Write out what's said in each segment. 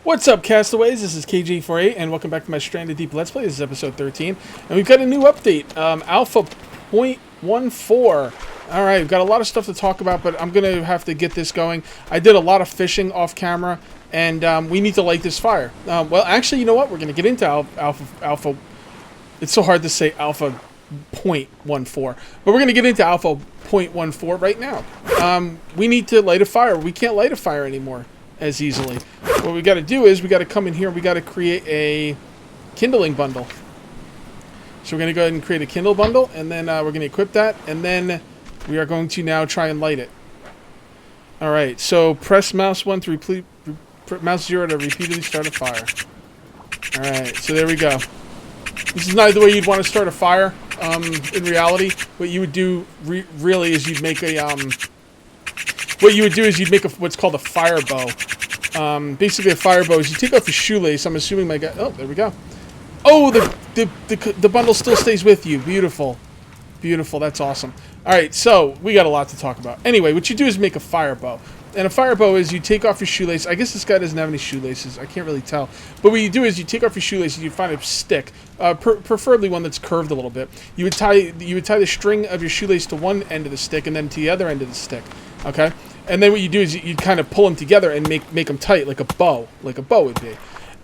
What's up, castaways? This is KJ48, and welcome back to my Stranded Deep Let's Play. This is episode 13, and we've got a new update, Alpha 0.14. Alright, we've got a lot of stuff to talk about, but I'm going to have to get this going. I did a lot of fishing off camera, and we need to light this fire. Well, actually, you know what? We're going to get into Alpha... It's so hard to say Alpha 0.14, but we're going to get into Alpha 0.14 right now. We need to light a fire. We can't light a fire anymore as easily. What we got to do is we got to come in here and we got to create a kindling bundle. So we're going to go ahead and create a kindle bundle, and then we're going to equip that, and then we are going to now try and light it. Alright, so press mouse 1 to repeat, mouse 0 to repeatedly start a fire. Alright, so there we go. This is not the way you'd want to start a fire. In reality, what you would do really is you'd make a what's called a fire bow. Basically, a fire bow is you take off your shoelace. I'm assuming my guy. Oh, there we go. Oh, the bundle still stays with you. Beautiful, beautiful. That's awesome. All right, so we got a lot to talk about. Anyway, what you do is make a fire bow. And a fire bow is you take off your shoelace. I guess this guy doesn't have any shoelaces. I can't really tell. But what you do is you take off your shoelace and you find a stick, preferably one that's curved a little bit. You would tie the string of your shoelace to one end of the stick and then to the other end of the stick. Okay, and then what you do is you kind of pull them together and make them tight like a bow would be.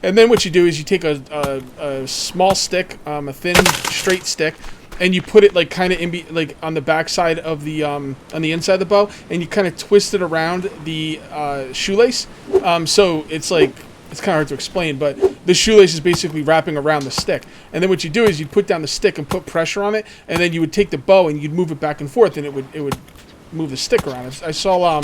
And then what you do is you take a small stick, a thin straight stick, and you put it like kind of like on the back side of the on the inside of the bow, and you kind of twist it around the shoelace. So it's like, it's kind of hard to explain, but the shoelace is basically wrapping around the stick. And then what you do is you put down the stick and put pressure on it, and then you would take the bow and you'd move it back and forth, and it would move the stick around. I saw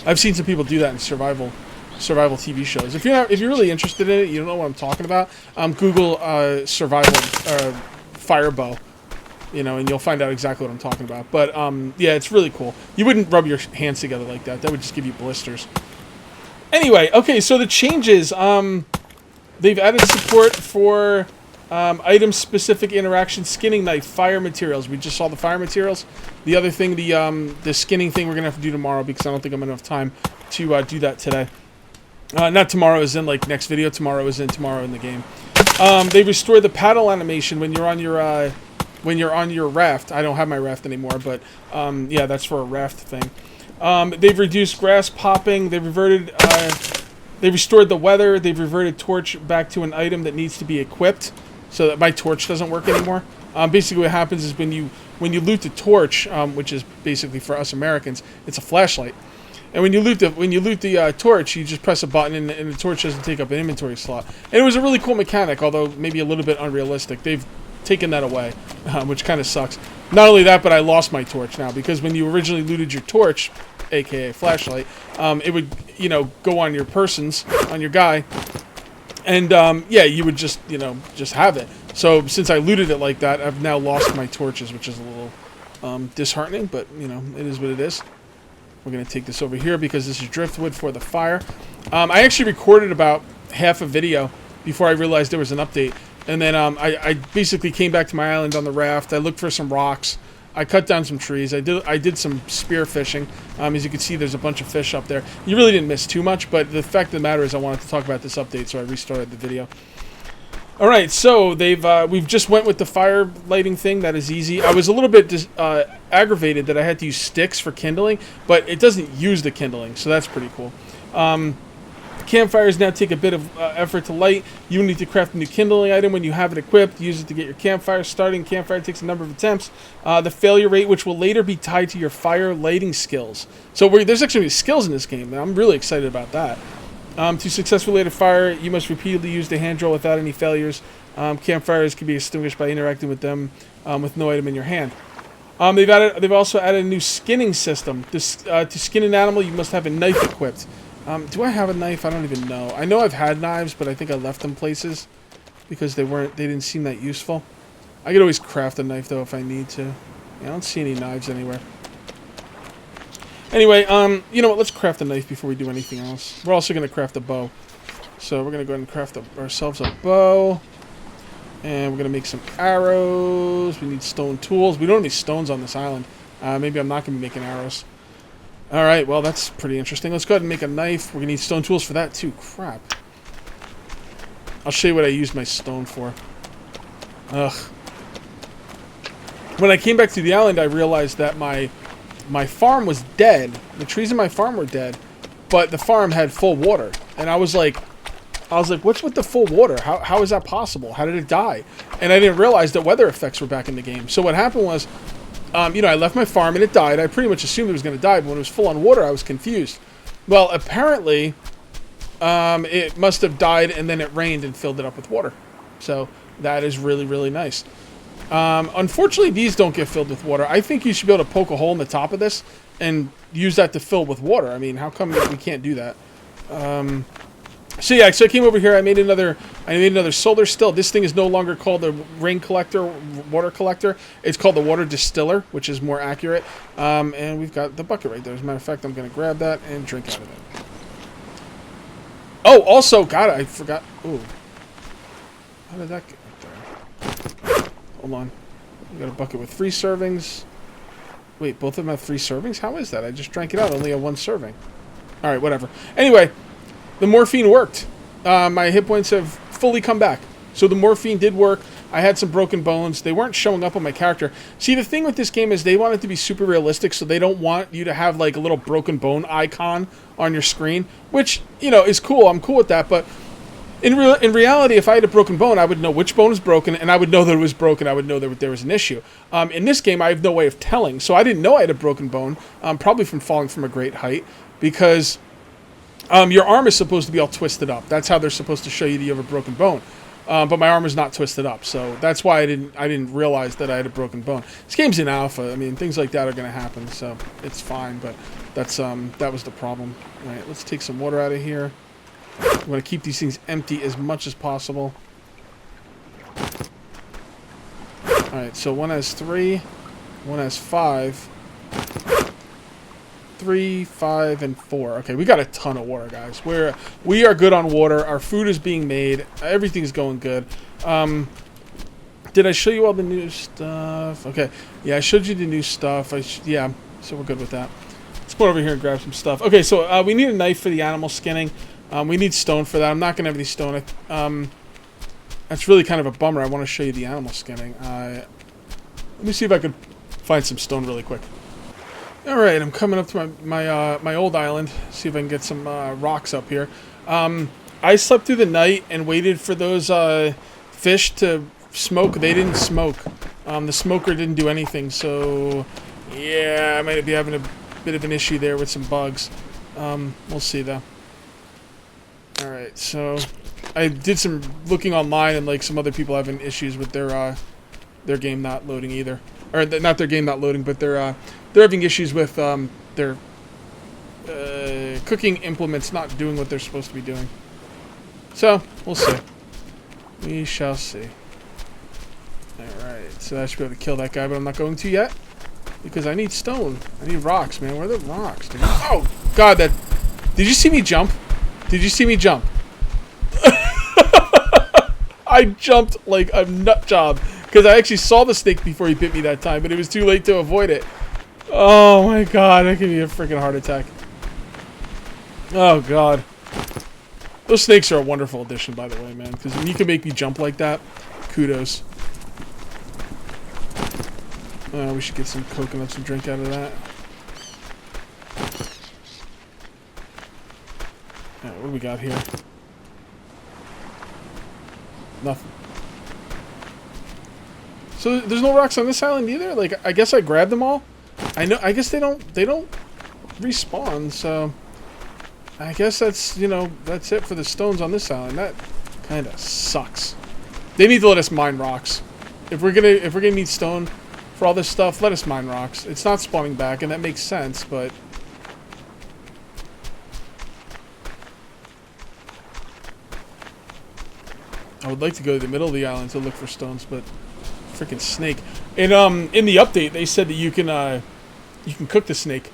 I've seen some people do that in survival TV shows. If you're really interested in it, you don't know what I'm talking about. Google survival fire bow, and you'll find out exactly what I'm talking about. But yeah, it's really cool. You wouldn't rub your hands together like that. That would just give you blisters. Anyway, okay, so the changes, they've added support for item-specific interaction, skinning knife, fire materials. We just saw the fire materials. The other thing, the skinning thing, we're gonna have to do tomorrow because I don't think I'm gonna have time to do that today. Not tomorrow as in like next video. Tomorrow as in tomorrow in the game. They restored the paddle animation when you're on your raft. I don't have my raft anymore, but yeah, that's for a raft thing. They've reduced grass popping. They restored the weather. They've reverted torch back to an item that needs to be equipped, so that my torch doesn't work anymore. Basically, what happens is when you loot the torch, which is basically for us Americans, it's a flashlight. And when you loot the torch, you just press a button and the torch doesn't take up an inventory slot. And it was a really cool mechanic, although maybe a little bit unrealistic. They've taken that away, which kind of sucks. Not only that, but I lost my torch now, because when you originally looted your torch, aka flashlight, it would go on your persons, on your guy, and yeah, you would just have it. So since I looted it like that, I've now lost my torches, which is a little disheartening, but it is what it is. We're going to take this over here because this is driftwood for the fire. I actually recorded about half a video before I realized there was an update. And then I basically came back to my island on the raft. I looked for some rocks. I cut down some trees. I did some spear fishing. As you can see, there's a bunch of fish up there. You really didn't miss too much, but the fact of the matter is I wanted to talk about this update, so I restarted the video. Alright, so we've just went with the fire lighting thing. That is easy. I was a little bit aggravated that I had to use sticks for kindling, but it doesn't use the kindling, so that's pretty cool. Campfires now take a bit of effort to light. You need to craft a new kindling item when you have it equipped. Use it to get your campfire starting. Campfire takes a number of attempts. The failure rate, which will later be tied to your fire lighting skills. So there's actually skills in this game, and I'm really excited about that. To successfully light a fire, you must repeatedly use the hand drill without any failures. Campfires can be extinguished by interacting with them with no item in your hand. They've also added a new skinning system. To skin an animal, you must have a knife equipped. Do I have a knife? I don't even know. I know I've had knives, but I think I left them places because they didn't seem that useful. I could always craft a knife though if I need to. Yeah, I don't see any knives anywhere. Anyway, you know what? Let's craft a knife before we do anything else. We're also going to craft a bow. So we're going to go ahead and craft ourselves a bow. And we're going to make some arrows. We need stone tools. We don't have any stones on this island. Maybe I'm not going to be making arrows. Alright, well, that's pretty interesting. Let's go ahead and make a knife. We're going to need stone tools for that, too. Crap. I'll show you what I used my stone for. Ugh. When I came back to the island, I realized that my farm was dead. The trees in my farm were dead, but the farm had full water. And I was like, what's with the full water? How is that possible? How did it die? And I didn't realize that weather effects were back in the game. So what happened was, you know, I left my farm and it died. I pretty much assumed it was going to die, but when it was full on water, I was confused. Well, apparently, it must have died and then it rained and filled it up with water. So that is really, really nice. Unfortunately, these don't get filled with water. I think you should be able to poke a hole in the top of this and use that to fill with water. I mean, how come we can't do that? So yeah, so I came over here. I made another solar still. This thing is no longer called the rain collector, water collector. It's called the water distiller, which is more accurate. And we've got the bucket right there. As a matter of fact, I'm going to grab that and drink out of it. Oh, also, God, I forgot. Ooh, how did that get up there? Hold on. We got a bucket with 3 servings. Wait, both of them have 3 servings? How is that? I just drank it out. Only a 1 serving. All right, whatever. Anyway, the morphine worked. My hit points have fully come back. So the morphine did work. I had some broken bones. They weren't showing up on my character. See, the thing with this game is they want it to be super realistic, so they don't want you to have like a little broken bone icon on your screen, which, you know, is cool. I'm cool with that, but in reality, if I had a broken bone, I would know which bone was broken, and I would know that it was broken. I would know that there was an issue. In this game, I have no way of telling, so I didn't know I had a broken bone, probably from falling from a great height, because your arm is supposed to be all twisted up. That's how they're supposed to show you that you have a broken bone. But my arm is not twisted up, so that's why I didn't realize that I had a broken bone. This game's in alpha. I mean, things like that are going to happen, so it's fine. But that's that was the problem. All right, let's take some water out of here. I'm going to keep these things empty as much as possible. All right, so one has 3, one has 5. 3, 5, and 4. Okay, we got a ton of water, guys. We are good on water. Our food is being made. Everything's going good. Did I show you all the new stuff? Okay, yeah, I showed you the new stuff. Yeah, so we're good with that. Let's go over here and grab some stuff. Okay, so we need a knife for the animal skinning. We need stone for that. I'm not gonna have any stone. That's really kind of a bummer. I want to show you the animal skinning. Let me see if I can find some stone really quick. Alright, I'm coming up to my old island, see if I can get some rocks up here. I slept through the night and waited for those fish to smoke. They didn't smoke. The smoker didn't do anything, so yeah, I might be having a bit of an issue there with some bugs. We'll see though. Alright, so I did some looking online, and like some other people having issues with their game not loading either. Or not their game not loading, but they're having issues with their cooking implements not doing what they're supposed to be doing. So, we'll see. We shall see. Alright, so I should be able to kill that guy, but I'm not going to yet. Because I need stone. I need rocks, man. Where are the rocks, dude? Oh, God, that... Did you see me jump? Did you see me jump? I jumped like a nut job. Because I actually saw the snake before he bit me that time, but it was too late to avoid it. Oh my God, that gave me a freaking heart attack. Oh God. Those snakes are a wonderful addition, by the way, man. Because when you can make me jump like that, kudos. We should get some coconuts and drink out of that. Alright, what do we got here? Nothing. So there's no rocks on this island either? Like, I guess I grabbed them all? I guess they don't respawn, so I guess that's, you know, that's it for the stones on this island. That kind of sucks. They need to let us mine rocks. If we're gonna need stone for all this stuff, let us mine rocks. It's not spawning back, and that makes sense, but I would like to go to the middle of the island to look for stones, but freaking snake. And in the update, they said that you can cook the snake.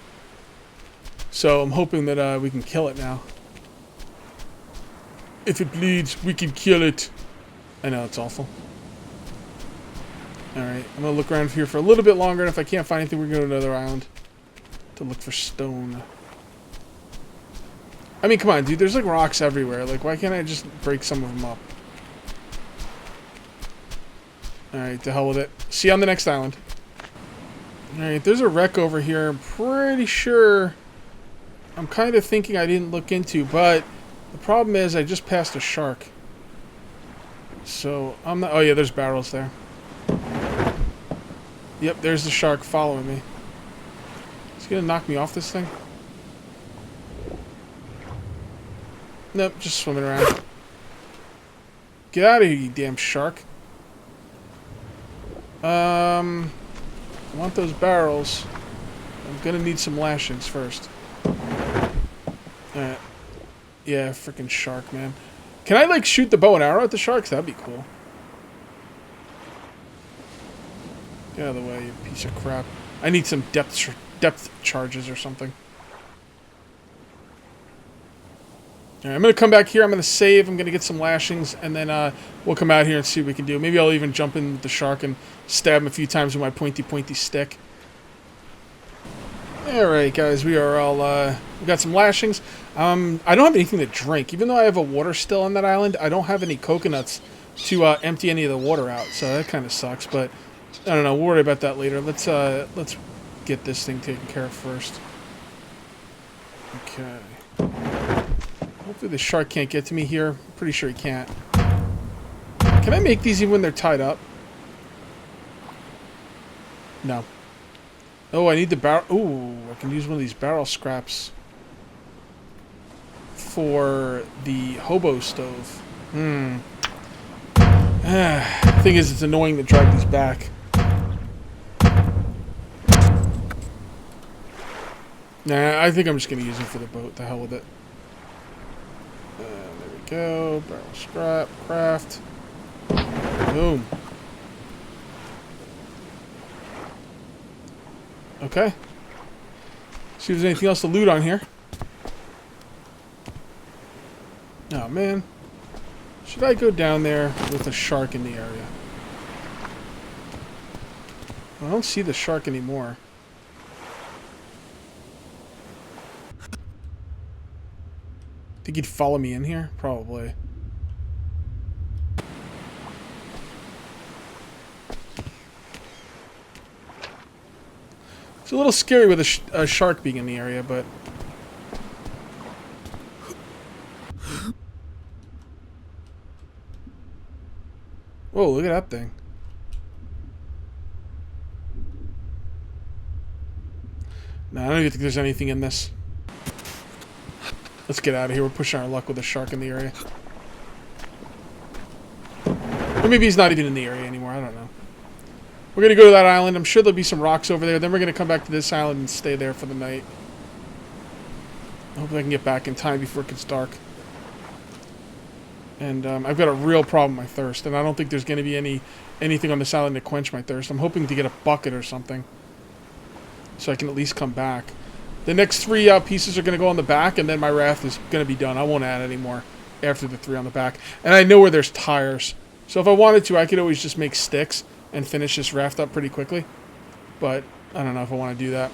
So I'm hoping that we can kill it now. If it bleeds, we can kill it. I know, it's awful. Alright, I'm gonna look around here for a little bit longer, and if I can't find anything, we're gonna go to another island to look for stone. I mean, come on, dude, there's like rocks everywhere. Like, why can't I just break some of them up? Alright, to hell with it. See you on the next island. Alright, there's a wreck over here. I'm pretty sure... I'm kind of thinking I didn't look into, but... The problem is I just passed a shark. So, I'm not... Oh yeah, there's barrels there. Yep, there's the shark following me. Is he gonna knock me off this thing? Nope, just swimming around. Get out of here, you damn shark. I want those barrels. I'm gonna need some lashings first. Alright. Yeah, freaking shark, man. Can I, like, shoot the bow and arrow at the sharks? That'd be cool. Get out of the way, you piece of crap. I need some depth charges or something. Alright, I'm gonna come back here. I'm gonna save. I'm gonna get some lashings, and then we'll come out here and see what we can do. Maybe I'll even jump in with the shark and stab him a few times with my pointy stick. Alright, guys, we are all, we got some lashings. I don't have anything to drink. Even though I have a water still on that island, I don't have any coconuts to empty any of the water out, so that kind of sucks, but I don't know. We'll worry about that later. Let's get this thing taken care of first. Okay. Hopefully the shark can't get to me here. I'm pretty sure he can't. Can I make these even when they're tied up? No. Oh, I need the barrel. Ooh, I can use one of these barrel scraps for the hobo stove. Thing is, it's annoying to drag these back. Nah, I think I'm just gonna use them for the boat. The hell with it. There we go. Barrel scrap, craft. Boom. Okay. See if there's anything else to loot on here. Oh, man. Should I go down there with a shark in the area? I don't see the shark anymore. Think he'd follow me in here? Probably. It's a little scary with a shark being in the area, but... Whoa, look at that thing. No, I don't even think there's anything in this. Let's get out of here. We're pushing our luck with a shark in the area. Or maybe he's not even in the area anymore. I don't know. We're going to go to that island. I'm sure there'll be some rocks over there. Then we're going to come back to this island and stay there for the night. Hopefully I can get back in time before it gets dark. And I've got a real problem with my thirst. And I don't think there's going to be anything on this island to quench my thirst. I'm hoping to get a bucket or something. So I can at least come back. The next three pieces are going to go on the back, and then my raft is going to be done. I won't add any more after the three on the back. And I know where there's tires. So if I wanted to, I could always just make sticks and finish this raft up pretty quickly. But I don't know if I want to do that.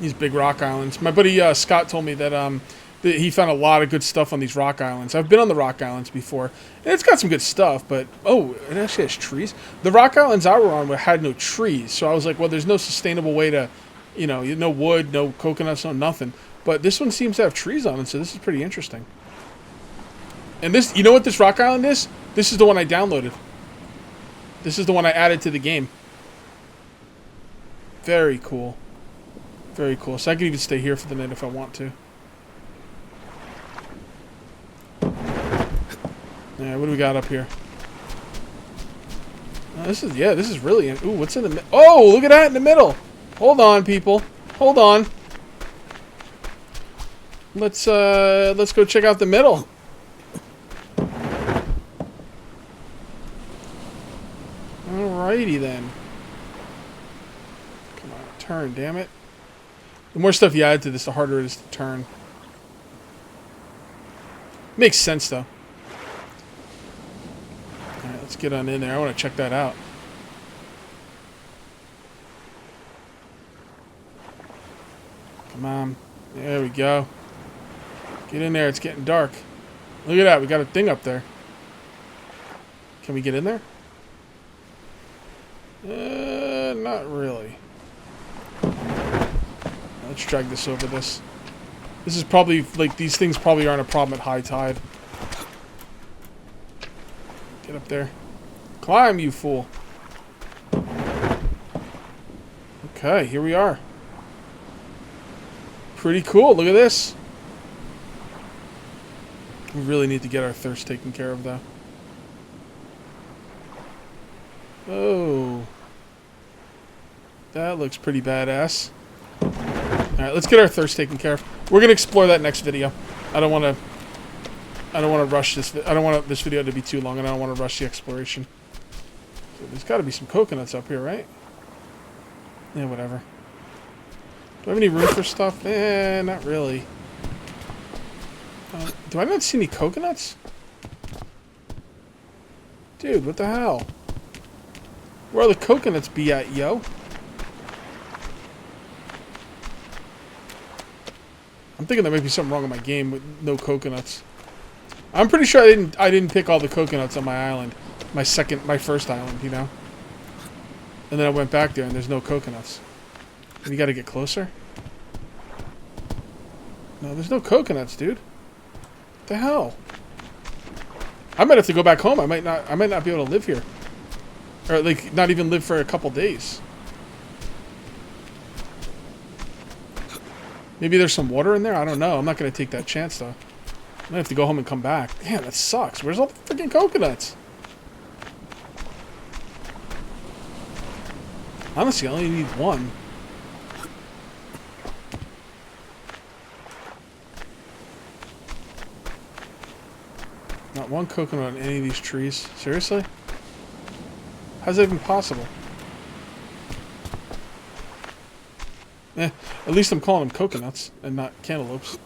These big rock islands. My buddy Scott told me that he found a lot of good stuff on these rock islands. I've been on the rock islands before, and it's got some good stuff, but... Oh, it actually has trees. The rock islands I were on had no trees, so I was like, well, there's no sustainable way to... You know, no wood, no coconuts, no nothing. But this one seems to have trees on it, so this is pretty interesting. And this, you know what this rock island is? This is the one I downloaded. This is the one I added to the game. Very cool. Very cool. So I can even stay here for the night if I want to. Yeah, what do we got up here? Oh, this is really... Ooh, what's in the... Oh, look at that in the middle! Hold on, people. Hold on. Let's go check out the middle. Alrighty then. Come on, turn, damn it. The more stuff you add to this, the harder it is to turn. Makes sense, though. Alright, let's get on in there. I want to check that out. Come on. There we go. Get in there. It's getting dark. Look at that. We got a thing up there. Can we get in there? Not really. Let's drag this over this. This is probably, like, these things probably aren't a problem at high tide. Get up there. Climb, you fool. Okay, here we are. Pretty cool. Look at this. We really need to get our thirst taken care of, though. Oh. That looks pretty badass. Alright, let's get our thirst taken care of. We're gonna explore that next video. I don't wanna rush this. I don't want this video to be too long, and I don't want to rush the exploration. So there's got to be some coconuts up here, right? Yeah, whatever. Do I have any room for stuff? Not really. Do I not see any coconuts? Dude, what the hell? Where are the coconuts be at, yo? I'm thinking there might be something wrong with my game with no coconuts. I'm pretty sure I didn't pick all the coconuts on my island. My first island, you know? And then I went back there and there's no coconuts. We gotta get closer? No, there's no coconuts, dude. What the hell? I might have to go back home. I might not be able to live here. Or like not even live for a couple days. Maybe there's some water in there? I don't know. I'm not gonna take that chance though. I might have to go home and come back. Damn, that sucks. Where's all the freaking coconuts? Honestly, I only need one. Not one coconut on any of these trees. Seriously? How's that even possible? At least I'm calling them coconuts and not cantaloupes.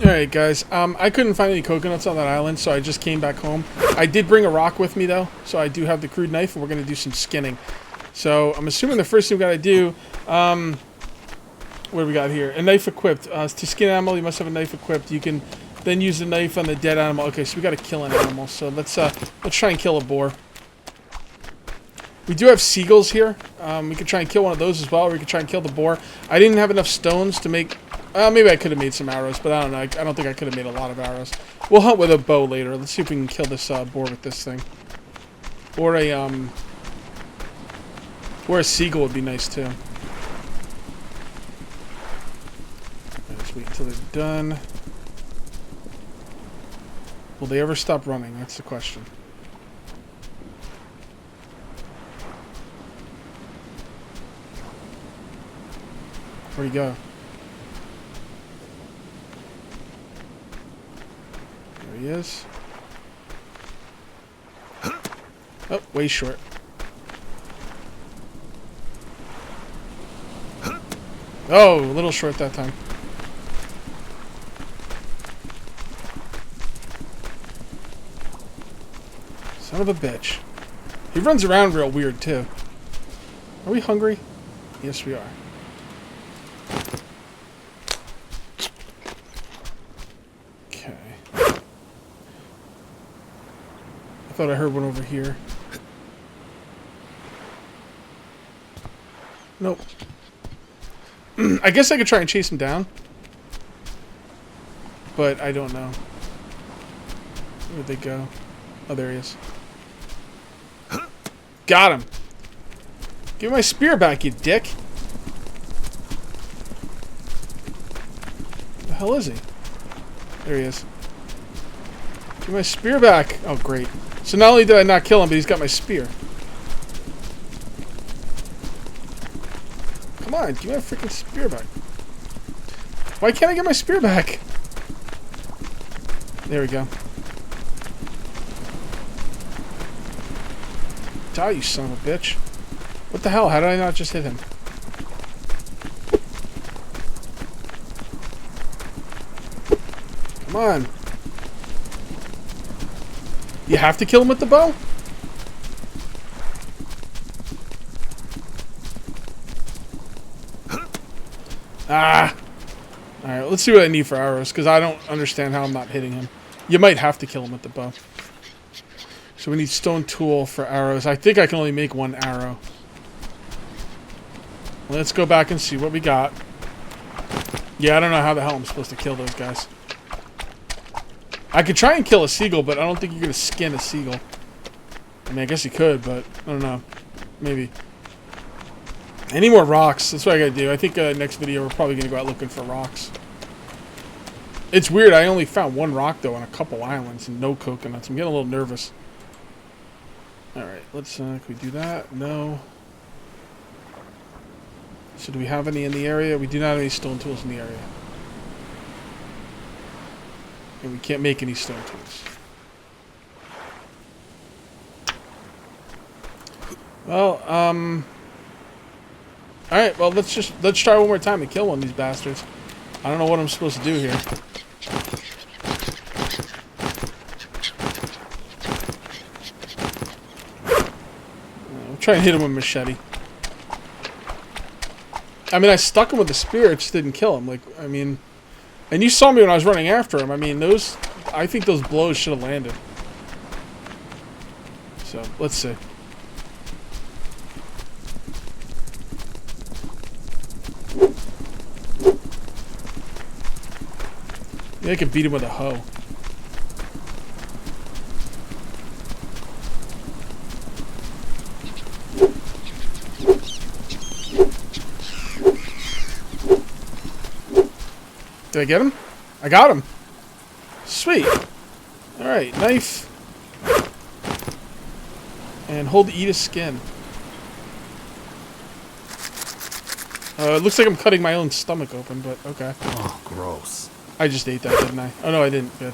Alright guys, I couldn't find any coconuts on that island, so I just came back home. I did bring a rock with me though, so I do have the crude knife and we're going to do some skinning. So I'm assuming the first thing we got to do, what do we got here? A knife equipped. To skin an animal, you must have a knife equipped. You can then use the knife on the dead animal. Okay, so we got to kill an animal, so let's try and kill a boar. We do have seagulls here. We could try and kill one of those as well, or we could try and kill the boar. I didn't have enough stones to make... maybe I could have made some arrows, but I don't know. I don't think I could have made a lot of arrows. We'll hunt with a bow later. Let's see if we can kill this boar with this thing. Or a seagull would be nice too. Let's wait until they're done. Will they ever stop running? That's the question. Where'd he go? There he is. Oh, way short. Oh, a little short that time. Son of a bitch. He runs around real weird, too. Are we hungry? Yes, we are. Okay. I thought I heard one over here. Nope. I guess I could try and chase him down. But I don't know. Where'd they go? Oh, there he is. Got him! Give me my spear back, you dick! Where the hell is he? There he is. Give me my spear back! Oh, great. So not only did I not kill him, but he's got my spear. Come on, give me my freaking spear back. Why can't I get my spear back? There we go. Die, you son of a bitch. What the hell? How did I not just hit him? Come on. You have to kill him with the bow? Ah! Alright, let's see what I need for arrows, because I don't understand how I'm not hitting him. You might have to kill him with the bow. So we need stone tool for arrows. I think I can only make one arrow. Let's go back and see what we got. Yeah, I don't know how the hell I'm supposed to kill those guys. I could try and kill a seagull, but I don't think you're going to skin a seagull. I mean, I guess you could, but I don't know. Maybe. I need more rocks. That's what I got to do. I think next video we're probably going to go out looking for rocks. It's weird. I only found one rock, though, on a couple islands and no coconuts. I'm getting a little nervous. Alright, let's, can we do that? No. So do we have any in the area? We do not have any stone tools in the area. And we can't make any stone tools. Well, alright, well, let's try one more time to kill one of these bastards. I don't know what I'm supposed to do here. I'll try and hit him with a machete. I mean, I stuck him with the spear, it just didn't kill him. Like, I mean... And you saw me when I was running after him. I mean, those... I think those blows should have landed. So, let's see. Maybe I could beat him with a hoe. Did I get him? I got him. Sweet. Alright, knife. And hold to eat his skin. It looks like I'm cutting my own stomach open, but okay. Oh, gross. I just ate that, didn't I? Oh, no, I didn't. Good.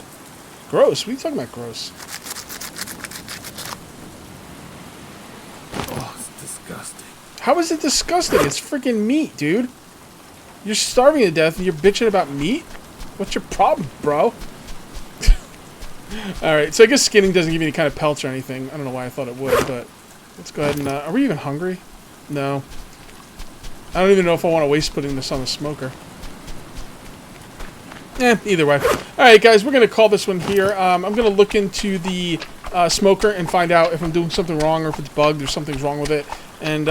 Gross? What are you talking about, gross? Oh, it's disgusting. How is it disgusting? It's freaking meat, dude. You're starving to death and you're bitching about meat? What's your problem, bro? Alright, so I guess skinning doesn't give you any kind of pelts or anything. I don't know why I thought it would, but let's go ahead and... are we even hungry? No. I don't even know if I want to waste putting this on the smoker. Either way. Alright, guys, we're going to call this one here. I'm going to look into the smoker and find out if I'm doing something wrong or if it's bugged or something's wrong with it. And,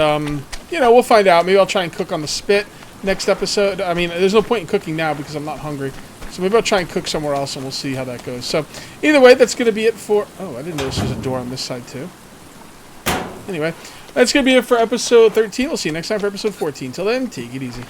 you know, we'll find out. Maybe I'll try and cook on the spit next episode. I mean, there's no point in cooking now because I'm not hungry. So maybe I'll try and cook somewhere else and we'll see how that goes. So, either way, that's going to be it for... Oh, I didn't notice there's a door on this side, too. Anyway, that's going to be it for episode 13. We'll see you next time for episode 14. Till then, take it easy.